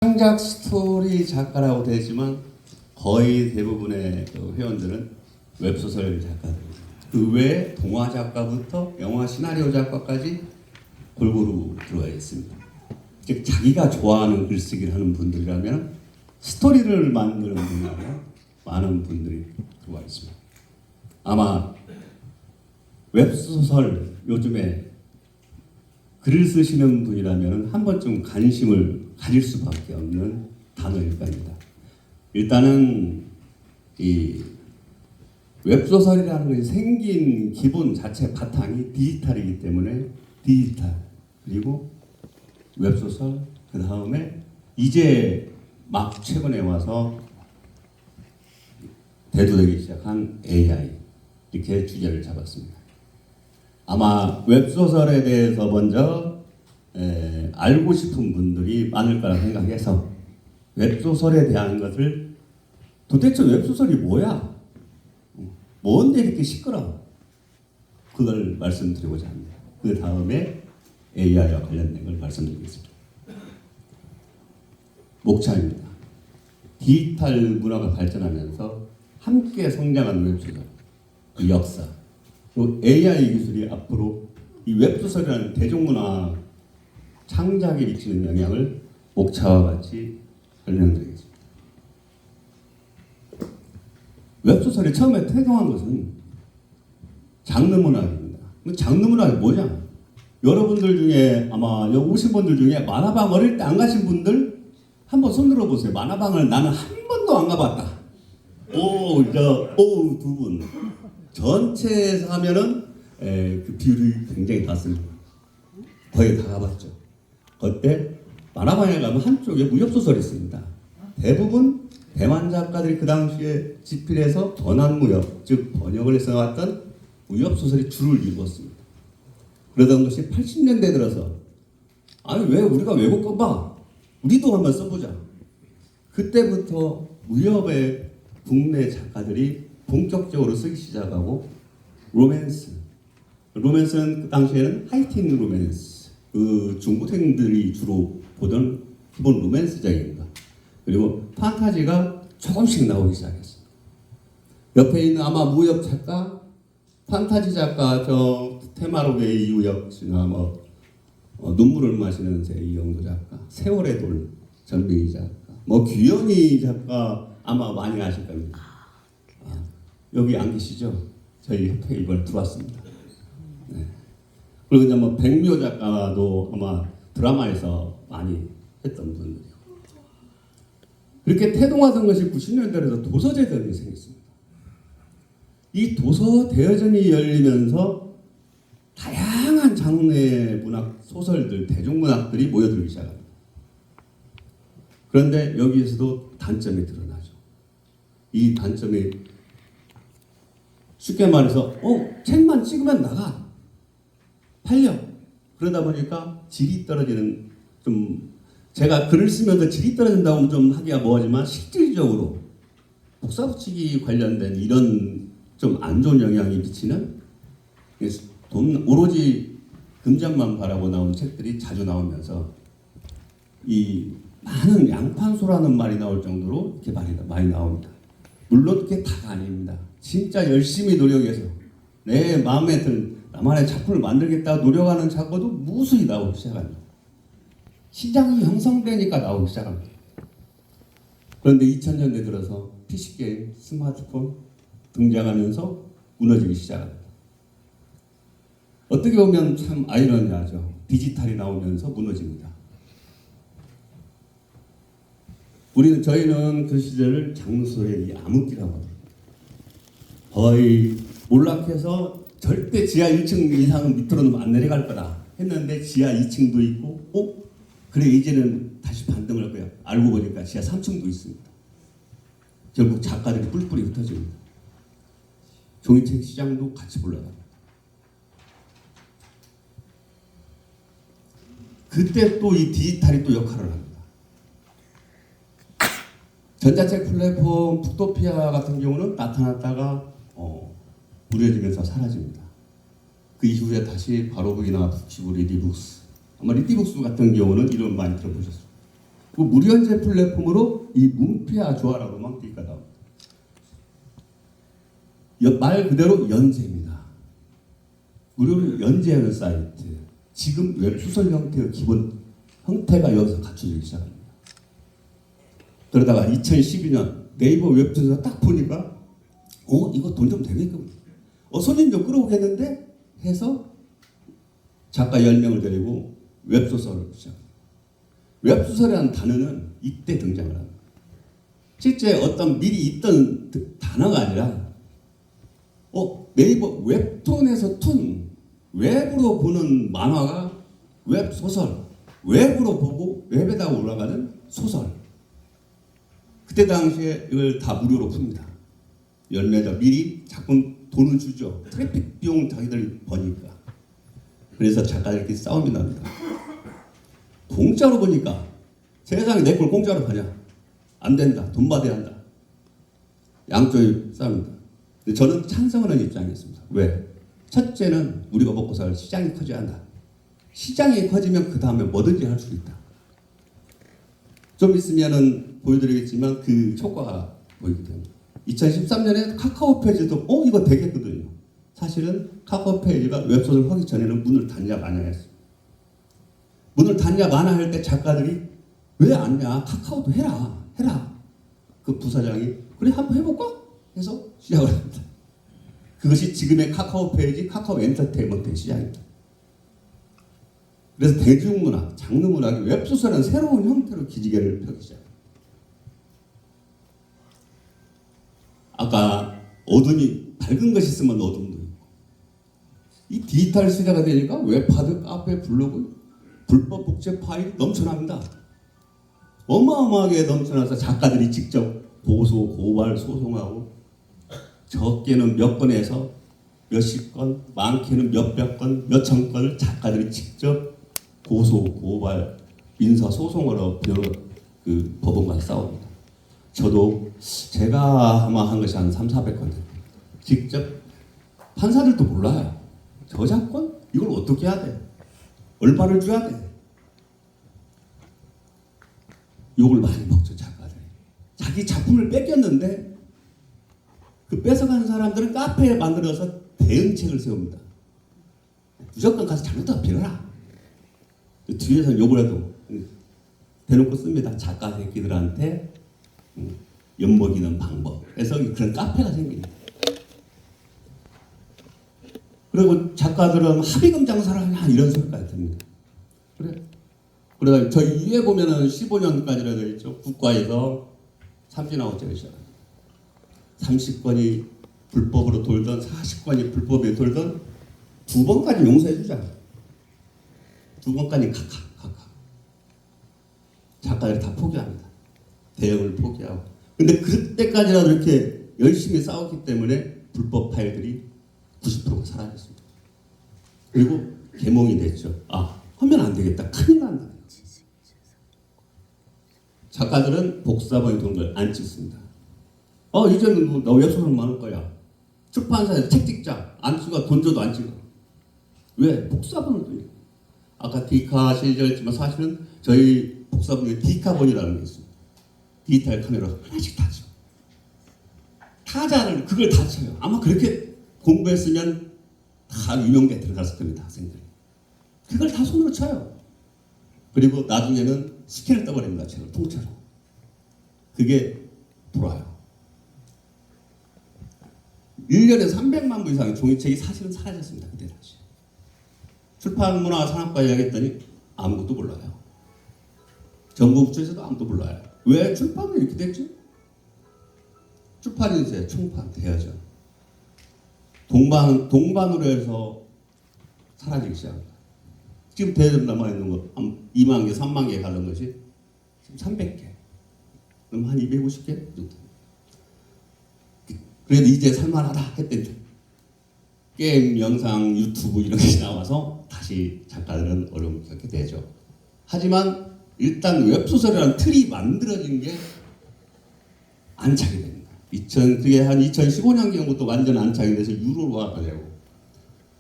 창작 스토리 작가라고 되지만 거의 대부분의 그 회원들은 웹소설 작가들입니다. 그 외에 동화 작가부터 영화 시나리오 작가까지 골고루 들어와 있습니다. 즉 자기가 좋아하는 글쓰기를 하는 분들이라면 스토리를 만드는 분이라면 많은 분들이 들어와 있습니다. 아마 웹소설 요즘에 글을 쓰시는 분이라면 한 번쯤 관심을 가질 수밖에 없는 단어일 겁니다. 일단은 이 웹소설이라는 것이 생긴 기본 자체 바탕이 디지털이기 때문에 디지털 그리고 웹소설 그 다음에 이제 막 최근에 와서 대두되기 시작한 AI 이렇게 주제를 잡았습니다. 아마 웹소설에 대해서 먼저 알고 싶은 분들이 많을 거라 생각해서 웹소설에 대한 것을 도대체 웹소설이 뭐야? 뭔데 이렇게 시끄러워? 그걸 말씀드리고자 합니다. 그 다음에 AI와 관련된 걸 말씀드리겠습니다. 목차입니다. 디지털 문화가 발전하면서 함께 성장한 웹소설, 그 역사, 또 AI 기술이 앞으로 이 웹소설이라는 대중문화 창작에 미치는 영향을 목차와 같이 설명드리겠습니다. 웹소설이 처음에 태동한 것은 장르 문학입니다. 장르 문학이 뭐냐? 여러분들 중에 아마 여기 오신 분들 중에 만화방 어릴 때 안 가신 분들 한번 손 들어보세요. 만화방을 나는 한 번도 안 가봤다. 두 분. 전체에서 하면은 그 비율이 굉장히 낮습니다. 거의 다 가봤죠. 그때 만화방에 가면 한쪽에 무협소설이 있습니다. 대부분 대만 작가들이 그 당시에 집필해서 번안무협, 즉 번역을 해서 나왔던 무협소설이 줄을 이루었습니다. 그러던 것이 80년대 들어서 아니 왜 우리가 외국 거 봐? 우리도 한번 써보자. 그때부터 무협의 국내 작가들이 본격적으로 쓰기 시작하고 로맨스는 그 당시에는 하이틴 로맨스, 그 중고생들이 주로 보던 기본 로맨스적인 것, 그리고 판타지가 조금씩 나오기 시작했어요. 옆에 있는 아마 무협 작가, 판타지 작가 저 테마록의 이우혁 씨나 눈물을 마시는 새 이영도 작가, 세월의 돌 전배희 작가, 규현이 작가 아마 많이 아실 겁니다. 여기 안 계시죠? 저희 협회에 이번에 들어왔습니다. 네. 그리고 이제 백묘 작가도 아마 드라마에서 많이 했던 분들이고. 그렇게 태동하던 것이 90년대에서 도서대전이 생겼습니다. 이 도서대전이 열리면서 다양한 장르의 문학, 소설들, 대중문학들이 모여들기 시작합니다. 그런데 여기에서도 단점이 드러나죠. 이 단점이 쉽게 말해서 책만 찍으면 나가 팔려. 그러다 보니까 질이 떨어지는, 좀 제가 글을 쓰면서 질이 떨어진다고 좀 하기가 뭐하지만 실질적으로 복사붙이기 관련된 이런 좀 안 좋은 영향이 미치는 오로지 금전만 바라고 나온 책들이 자주 나오면서 이 많은 양판소라는 말이 나올 정도로 이렇게 많이 나옵니다. 물론 그게 다가 아닙니다. 진짜 열심히 노력해서 내 마음에 든 나만의 작품을 만들겠다고 노력하는 작가도 무수히 나오기 시작합니다. 시장이 형성되니까 나오기 시작합니다. 그런데 2000년대 들어서 PC게임, 스마트폰 등장하면서 무너지기 시작합니다. 어떻게 보면 참 아이러니하죠. 디지털이 나오면서 무너집니다. 저희는 그 시절을 장소의 암흑기라고 합니다. 거의 몰락해서 절대 지하 1층 이상은 밑으로는 안 내려갈 거다 했는데 지하 2층도 있고 그래 이제는 다시 반등을 할 거야. 알고 보니까 지하 3층도 있습니다. 결국 작가들이 뿔뿔이 흩어집니다. 종이책 시장도 같이 올라갑니다. 그때 또 이 디지털이 또 역할을 합니다. 전자책 플랫폼 북토피아 같은 경우는 나타났다가 무뎌지면서 사라집니다. 그 이후에 다시 바로북이나 북치고 리디북스, 아마 리디북스 같은 경우는 이름 많이 들어보셨을 그 무료연재 플랫폼으로 이 문피아 조아라 로망티카 나옵니다. 말 그대로 연재입니다. 무료로 연재하는 사이트. 지금 웹소설 형태의 기본 형태가 여기서 갖춰지기 시작합니다. 그러다가 2012년 네이버 웹툰에서 딱 보니까 이거 돈 좀 되겠군. 손님 좀 끌어오겠는데 해서 작가 10명을 데리고 웹소설을 시작합니다. 웹소설이라는 단어는 이때 등장을 합니다. 실제 어떤 미리 있던 단어가 아니라 네이버 웹툰에서 웹으로 보는 만화가 웹소설, 웹으로 보고 웹에다가 올라가는 소설. 그때 당시에 이걸 다 무료로 풉니다. 열매자 미리 작품 돈을 주죠. 트래픽 비용 자기들이 버니까. 그래서 작가들끼리 싸움이 납니다. 공짜로 보니까 세상에 내 걸 공짜로 파냐? 안 된다. 돈 받아야 한다. 양쪽이 싸웁니다. 근데 저는 찬성하는 입장이었습니다. 왜? 첫째는 우리가 먹고 살 시장이 커져야 한다. 시장이 커지면 그 다음에 뭐든지 할 수 있다. 좀 있으면은 보여드리겠지만 그 효과가 보이게 됩니다. 2013년에 카카오 페이지도 이거 되겠거든요. 사실은 카카오 페이지가 웹소설 하기 전에는 문을 닫냐 마냐 했어요. 문을 닫냐 마냐 할 때 작가들이 왜 안 냐? 카카오도 해라. 그 부사장이 그래 한번 해볼까? 해서 시작을 합니다. 그것이 지금의 카카오 페이지, 카카오 엔터테인먼트의 시작입니다. 그래서 대중문학, 장르문학이 웹소설은 새로운 형태로 기지개를 펴기 시작합니다. 아까 어둠이 밝은 것이 있으면 어둠도 있고 이 디지털 시대가 되니까 웹하드, 카페, 블로그, 불법 복제 파일이 넘쳐납니다. 어마어마하게 넘쳐나서 작가들이 직접 고소, 고발, 소송하고 적게는 몇 건에서 몇십 건, 많게는 몇백 건, 몇천 건을 작가들이 직접 고소, 고발, 민사 소송으로 그 법원과 싸웁니다. 저도 제가 아마 한 것이 한 300, 400건 됩니다. 직접 판사들도 몰라요. 저작권? 이걸 어떻게 해야 돼? 얼마를 줘야 돼? 욕을 많이 먹죠, 작가들이. 자기 작품을 뺏겼는데 그 뺏어간 사람들은 카페에 만들어서 대응책을 세웁니다. 무조건 가서 잘못하면 빌어라. 뒤에서 욕을 해도 대놓고 씁니다. 작가 새끼들한테 엿먹이는 방법. 그래서 그런 카페가 생깁니다. 그리고 작가들은 합의금 장사를 하냐 이런 소리까지 듭니다. 그래. 그래서 저희 위에 보면은 15년까지라 되어 있죠. 국가에서 삼진아웃제를 시작합니다. 30건이 불법으로 돌던 40건이 불법에 돌던 2번까지 용서해 주잖아요. 2번까지 각각 작가들이 다 포기합니다. 대응을 포기하고. 근데 그때까지라도 이렇게 열심히 싸웠기 때문에 불법 파일들이 90%가 사라졌습니다. 그리고 개몽이 됐죠. 하면 안 되겠다. 큰일 난다. 작가들은 복사본의 돈을 안 찍습니다. 이제는 너 웹소설만 할 거야. 출판사에서 책 찍자. 안 찍어. 돈 줘도 안 찍어. 왜? 복사본을 또. 아까 디카 시절이지만 사실은 저희 복사본에 디카본이라는 게 있습니다. 디지털 카메라 하나씩 다 쳐. 타자를 그걸 다 쳐요. 아마 그렇게 공부했으면 다 유명대 들어갔을 겁니다. 학생들이. 그걸 다 손으로 쳐요. 그리고 나중에는 스캔을 떠버립니다. 책을 통째로. 그게 돌아요. 1년에 300만 부 이상의 종이책이 사실은 사라졌습니다. 그때 당시. 출판문화산업과 이야기했더니 아무것도 몰라요. 정부부처에서도 아무도 몰라요. 왜 출판은 이렇게 됐지? 출판인세, 총판, 대여전. 동반으로 해서 사라지기 시작합니다. 지금 대여점 남아있는 거 한 2만 개, 3만 개 가는 것이 지금 300개. 그럼 한 250개 정도. 그래도 이제 살만하다 했더니 게임, 영상, 유튜브 이런 것이 나와서 다시 작가들은 어려움을 겪게 되죠. 하지만 일단 웹소설이라는 틀이 만들어진 게 안착이 됩니다. 그게 한 2015년경부터 완전 안착이 돼서 유로화가 되고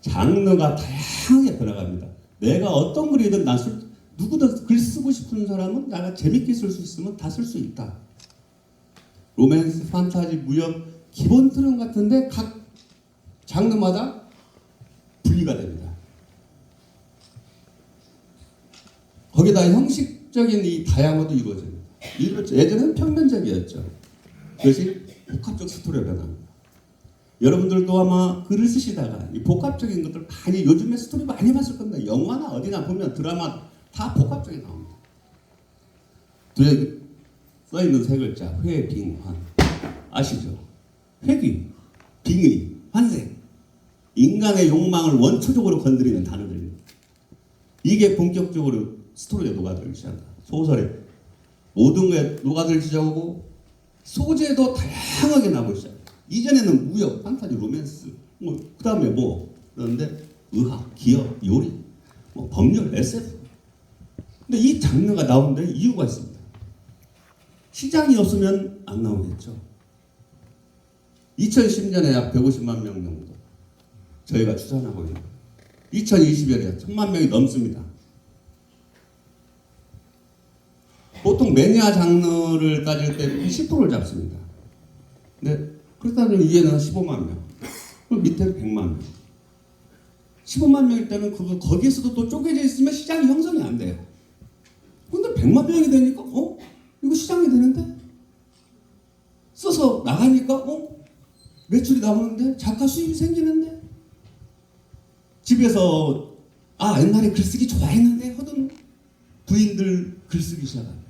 장르가 다양하게 변해갑니다. 내가 어떤 글이든 난 누구든 글 쓰고 싶은 사람은 내가 재밌게 쓸 수 있으면 다 쓸 수 있다. 로맨스, 판타지, 무협 기본 틀은 같은데 각 장르마다 분리가 됩니다. 거기다 형식적인 이 다양화도 이루어집니다. 예전에는 평면적이었죠. 그것이 복합적 스토리로 변합니다. 여러분들도 아마 글을 쓰시다가 이 복합적인 것들 많이 요즘에 스토리 많이 봤을 겁니다. 영화나 어디나 보면 드라마 다 복합적이 나옵니다. 뒤에 써있는 세 글자 회, 빙, 환 아시죠? 회귀, 빙의, 환생 인간의 욕망을 원초적으로 건드리는 단어들입니다. 이게 본격적으로 스토리에 녹아들기 시작합니다. 소설에 모든 게 녹아들기 시작하고 소재도 다양하게 나오기 시작합니다. 이전에는 무협, 판타지, 로맨스, 그 다음에 그런데 의학, 기업, 요리, 법률, SF. 근데 이 장르가 나온 데 이유가 있습니다. 시장이 없으면 안 나오겠죠. 2010년에 약 150만 명 정도 저희가 추산하고 있는 2020년에 1000만 명이 넘습니다. 보통 매니아 장르를 따질 때 10%를 잡습니다. 근데 그렇다면 이게는 15만 명, 그럼 밑에는 100만 명. 15만 명일 때는 거기에서도 또 쪼개져 있으면 시장이 형성이 안 돼요. 근데 100만 명이 되니까 이거 시장이 되는데? 써서 나가니까 매출이 나오는데? 작가 수입이 생기는데? 집에서 옛날에 글쓰기 좋아했는데 하던 부인들 글쓰기 시작합니다.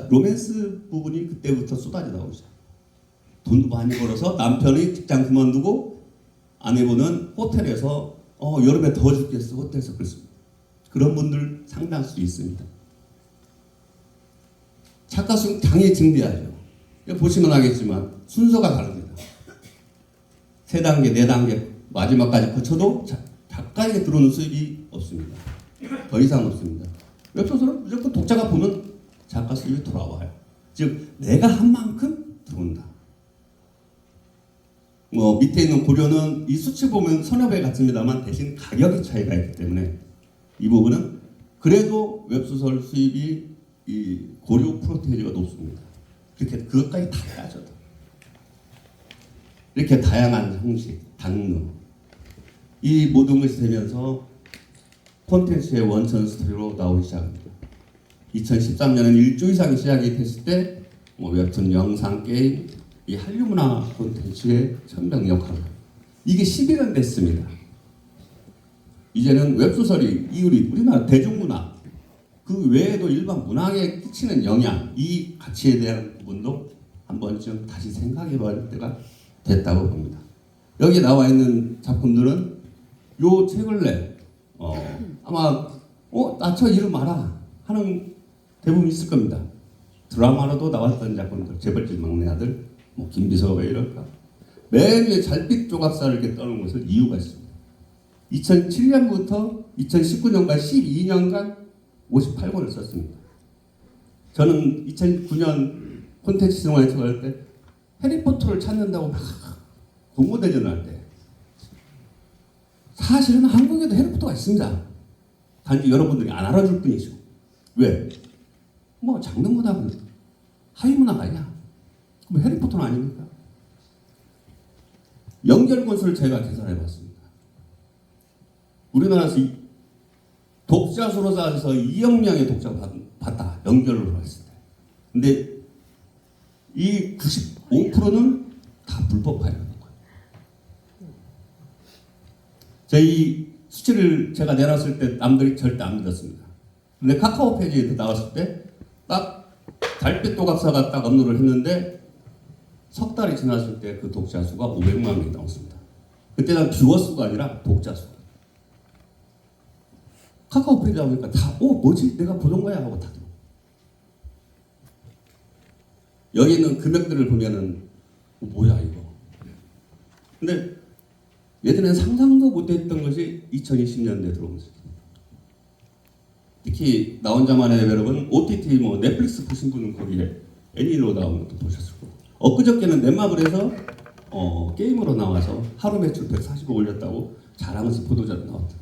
로맨스 부분이 그때부터 쏟아져 나오기 시작합니다. 돈도 많이 벌어서 남편이 직장 그만두고 아내분은 호텔에서 여름에 더워 죽겠어 호텔에서 글씁니다. 그런 분들 상당수 있습니다. 작가 수는 당연히 증대하죠. 보시면 알겠지만 순서가 다릅니다. 3단계, 4단계 마지막까지 거쳐도 작가에게 들어오는 수입이 없습니다. 더 이상 없습니다. 웹소설은 무조건 독자가 보면 작가 수입이 돌아와요. 즉 내가 한 만큼 들어온다. 밑에 있는 고려는 이 수치 보면 서너 배 같습니다만 대신 가격의 차이가 있기 때문에 이 부분은 그래도 웹소설 수입이 이 고려 프로테이지가 높습니다. 이렇게 그것까지 다 따져도 이렇게 다양한 형식, 장르 이 모든 것이 되면서 콘텐츠의 원천 스토리로 나오기 시작합니다. 2013년에는 1조 이상이 시작이 됐을 때 웹툰, 영상, 게임 이 한류 문화 콘텐츠의 천병 역할 이게 11년 됐습니다. 이제는 웹소설이 우리나라 대중문화 그 외에도 일반 문화에 끼치는 영향 이 가치에 대한 부분도 한 번쯤 다시 생각해 봐야 때가 됐다고 봅니다. 여기 나와 있는 작품들은 요 책을 내 아마 나 저 이름 알아 하는 대부분 있을 겁니다. 드라마로도 나왔던 작품들 재벌집 막내 아들 김비서가 왜 이럴까 맨 위에 달빛 조각사를 이렇게 떠는 것은 이유가 있습니다. 2007년부터 2019년까지 12년간 58권을 썼습니다. 저는 2009년 콘텐츠 생활에 들어갈 때 해리포터를 찾는다고 막 공모대전을 할 때 사실은 한국에도 해리포터가 있습니다. 단지 여러분들이 안 알아줄 뿐이죠. 왜? 장르문화는 하위문화가 아니야. 그럼 해리포터는 아닙니까? 연결권수를 제가 계산해봤습니다. 우리나라에서 독자 수로 따져서 2억 명의 독자가 봤다. 연결을 했을 때. 근데 이 95%는 다 불법 파일이라는 거예요. 저희 수치를 제가 내놨을 때 남들이 절대 안 믿었습니다. 근데 카카오 페이지에 나왔을 때 딱 달빛 도각사가 딱 업로드를 했는데 석 달이 지났을 때 그 독자 수가 500만 명이 나왔습니다. 그때는 뷰어 수가 아니라 독자 수. 카카오 페이지 나오니까 다 뭐지? 내가 보던 거야 하고 다 들어. 여기 있는 금액들을 보면은 뭐야 이거. 근데 예전엔 상상도 못했던 것이 2020년대에 들어온 것입니다. 특히 나 혼자만의 여러분 OTT 넷플릭스 보신 분은 거기에 애니로 나온 것도 보셨을 거고 엊그저께는 넷마블에서 게임으로 나와서 하루 매출 140억 올렸다고 자랑하면서 보도자료 나왔다.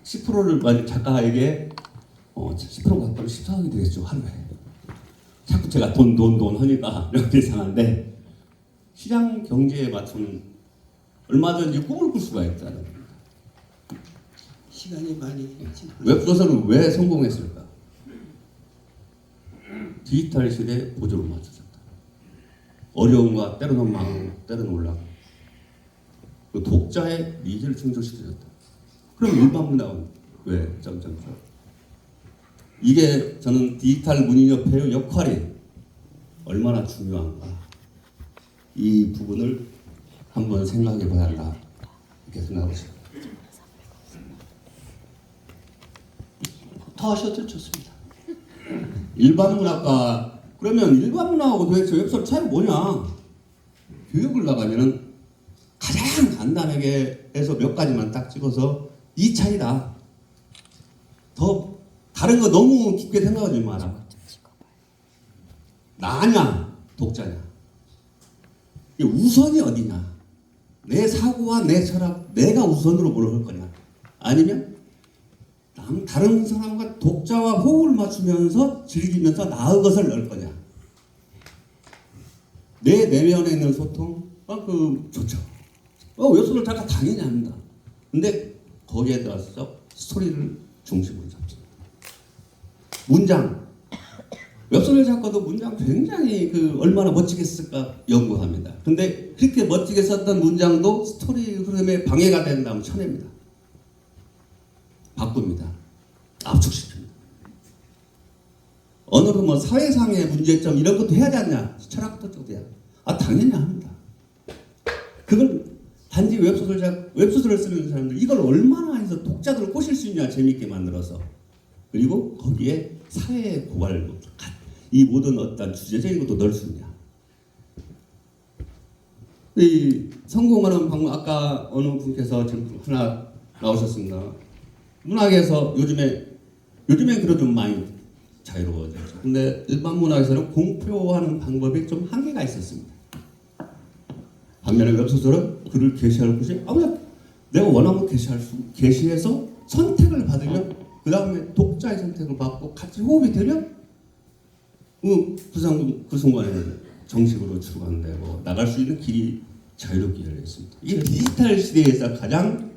10%를 만약 작가에게 10% 갖고는 14억이 되겠죠, 하루에. 자꾸 제가 돈 하니까 이렇게 이상한데, 시장 경제에 맞춘 얼마든지 꿈을 꿀 수가 있다는 겁니다. 시간이 많이 웹소설은 왜 성공했을까? 디지털 시대에 보조를 맞춰줬다. 어려움과 때로는 망하고 때로는 올라가고 그 독자의 니즈를 충족시켜줬다. 그럼 일반 문학은 왜 점점점? 이게 저는 디지털 문인협회의 역할이 얼마나 중요한가, 이 부분을 한번 생각해 봐야 한다, 이렇게 생각하고 있습니다. 더 하셔도 좋습니다. 일반 문학과, 그러면 일반 문학하고 도대체 웹소설 차이가 뭐냐? 교육을 나가면은 가장 간단하게 해서 몇 가지만 딱 찍어서 이 차이다. 더 다른 거 너무 깊게 생각하지 마라. 나냐 독자냐. 우선이 어디냐. 내 사고와 내 철학, 내가 우선으로 뭘 할 거냐. 아니면 다른 사람과 독자와 호흡을 맞추면서 즐기면서 나의 것을 넣을 거냐. 내 내면에 있는 소통, 좋죠. 웹소설 작가 당연히 합니다. 근데 거기에 따라서 스토리를 중심으로 잡습니다. 문장. 웹소설 작가도 문장 굉장히 얼마나 멋지게 쓸까 연구합니다. 근데 그렇게 멋지게 썼던 문장도 스토리 흐름에 방해가 된다면 쳐냅니다. 바꿉니다. 압축시킵니다. 언어로 뭐 사회상의 문제점 이런 것도 해야 되지 않냐? 철학도 돼야. 당연히 합니다. 그걸 단지 웹소설을 쓰는 사람들 이걸 얼마나 해서 독자들을 꼬실 수 있냐, 재밌게 만들어서. 그리고 거기에 사회의 고발, 이 모든 어떤 주제적인 것도 넣을 수 있냐. 이 성공하는 방법, 아까 어느 분께서 지금 하나 나오셨습니다. 문학에서 요즘에 그래도 좀 많이 자유로워졌죠. 근데 일반 문학에서는 공표하는 방법이 좀 한계가 있었습니다. 반면에 웹소설은 글을 게시할 곳이 내가 원하는 거 게시해서 선택을 받으면 그 다음에 독자의 선택을 받고 같이 호흡이 되면 그 순간에 정식으로 출간되고 나갈 수 있는 길이 자유롭게 열렸습니다. 이 디지털 시대에서 가장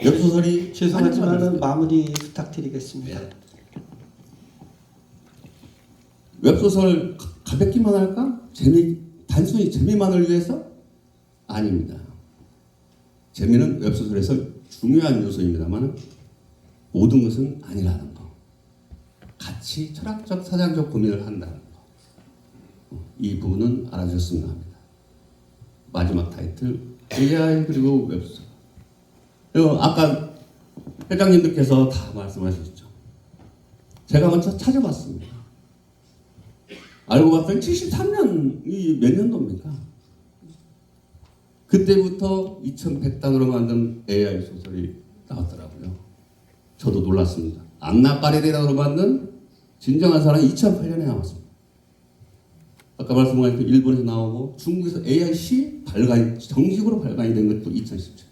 웹소설이 죄송하지만 마무리 부탁드리겠습니다. 네. 웹소설 가볍기만 할까? 단순히 재미만을 위해서? 아닙니다. 재미는 웹소설에서 중요한 요소입니다만 모든 것은 아니라는 거. 같이 철학적, 사상적 고민을 한다는 거. 이 부분은 알아주셨으면 합니다. 마지막 타이틀, AI 그리고 웹소설. 그리고 아까 회장님들께서 다 말씀하셨죠. 제가 먼저 찾아봤습니다. 알고 봤더니 73년이 몇 년도입니까? 그때부터 2100단으로 만든 AI 소설이 나왔더라고요. 저도 놀랐습니다. 안나까리데라로 만든 진정한 사랑이 2008년에 나왔습니다. 아까 말씀하신 그 일본에서 나오고 중국에서 AI-C 정식으로 발간이 된 것도 2017.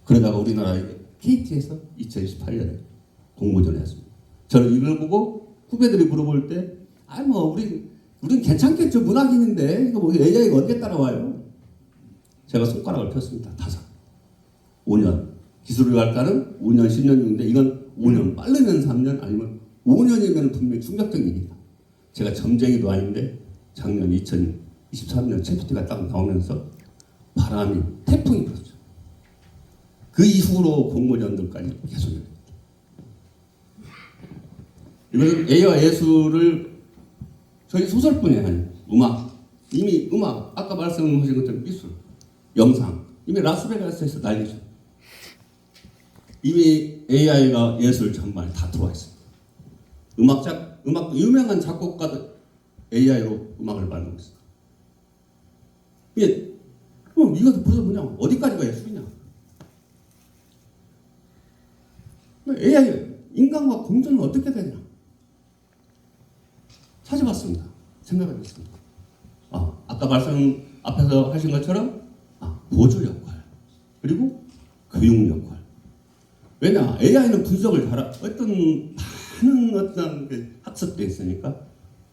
그러다가 우리나라에 KT에서 2018년에 공모전을 했습니다. 저는 이걸 보고 후배들이 물어볼 때 우린 괜찮겠죠. 문학인인데 이거 뭐 AI가 언제 따라와요? 제가 손가락을 폈습니다. 5. 5년. 기술을 갈까는 5년, 10년인데 이건 5년, 빠르면 3년, 아니면 5년이면 분명히 충격적인 일이다. 제가 점쟁이도 아닌데 작년 2023년 챕터가 딱 나오면서 바람이, 태풍이 불었죠. 그 이후로 공모전들까지 계속 열립니다. 이것은 A와 예술을 저희 소설뿐이 아니에요. 이미 음악, 아까 말씀하신 것처럼 미술, 영상, 이미 라스베가스에서 난리죠. 이미 AI가 예술 전반에 다 들어와 있습니다. 음악 유명한 작곡가도 AI로 음악을 만들고 있습니다. 이것도 벌써 뭐냐? 어디까지가 예술이냐? AI, 인간과 공존은 어떻게 되냐? 찾아봤습니다. 생각해봤습니다. 아까 앞에서 하신 것처럼 보조 역할, 그리고 교육 역할. 왜냐? AI는 분석을 어떤 많은 어떤 그 학습돼 있으니까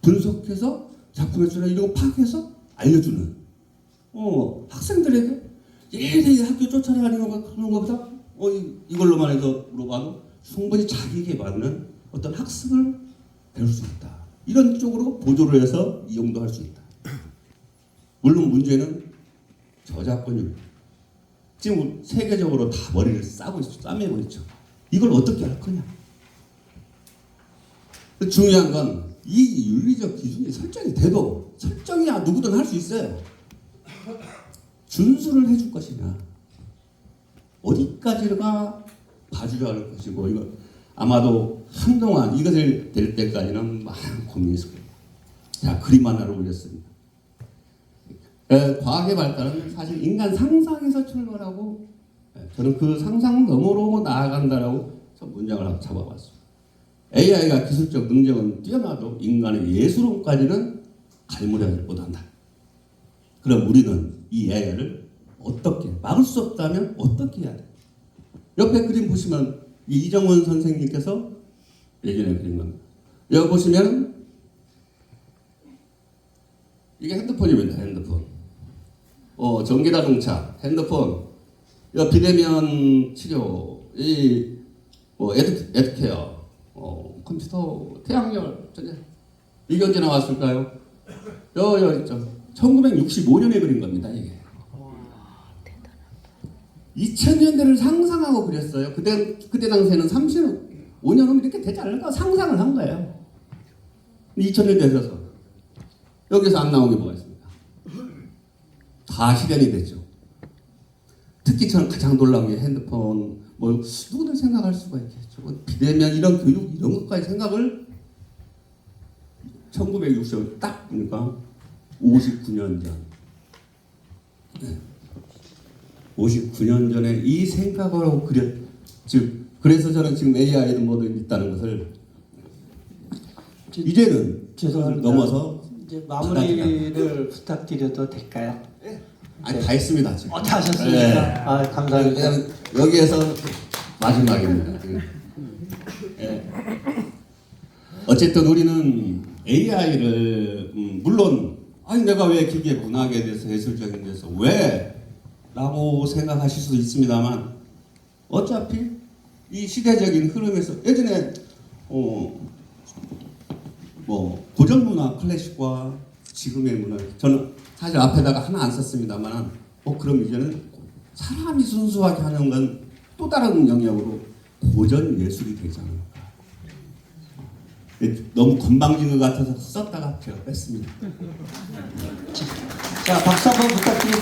분석해서 작품의 수를 이런 거 파악해서 알려주는. 학생들에게 예리 학교 쫓아다니는 거 그런 것보다 이걸로만 해서 물어봐도 충분히 자기에게 맞는 어떤 학습을 배울 수 있다. 이런 쪽으로 보조를 해서 이용도 할 수 있다. 물론 문제는 저작권율. 지금 세계적으로 다 머리를 싸매고 있죠. 이걸 어떻게 할 거냐. 중요한 건 이 윤리적 기준이 설정이 돼도 설정이야 누구든 할 수 있어요. 준수를 해줄 것이냐. 어디까지가 봐줘야 할 것이고 이거 아마도 한동안 이것을 될 때까지는 많은 고민이 있을 겁니다. 자, 그림 하나를 올렸습니다. 과학의 발달은 사실 인간 상상에서 출발하고 저는 그 상상 너머로 나아간다라고 문장을 잡아봤습니다. AI가 기술적 능력은 뛰어나도 인간의 예술론까지는 갈무리하지 못한다. 그럼 우리는 이 AI를 어떻게 막을 수 없다면 어떻게 해야 돼? 옆에 그림 보시면 이정원 선생님께서 예전에 그린 겁니다. 여기 보시면 이게 핸드폰입니다. 핸드폰. 전기자동차, 핸드폰, 비대면 치료, 에드케어, 컴퓨터, 태양열, 이게 언제 나왔을까요? 여기 있죠. 1965년에 그린 겁니다. 이게. 2000년대를 상상하고 그렸어요. 그때 당시에는 35년 후면 이렇게 되지 않을까 상상을 한 거예요. 2000년대에 들어서 여기서 안 나온 게 뭐가 있습니까? 다 실현이 됐죠. 특히 저는 가장 놀라운 게 핸드폰, 누구든 생각할 수가 있겠죠. 비대면 이런 교육 이런 것까지 생각을 1960년 딱 보니까 59년 전. 59년 전에 이 생각을 하고 그래서 저는 지금 AI도 뭐든 있다는 것을 이제는 그것을 넘어서 이제 마무리를 부탁드려도 될까요? 아니 다 했습니다 지금. 다 하셨습니까? 네. 감사합니다. 여기에서 마지막입니다. 어쨌든 우리는 AI를 물론 내가 왜 기계 문학에 대해서 예술적인 데서 왜? 라고 생각하실 수도 있습니다만 어차피 이 시대적인 흐름에서 예전에 고전 문화 클래식과 지금의 문화 저는 사실 앞에다가 하나 안 썼습니다만 그럼 이제는 사람이 순수하게 하는 건 또 다른 영역으로 고전 예술이 되지 않을까. 너무 건방진 것 같아서 썼다가 제가 뺐습니다. 자, 박수 한번 부탁드립니다.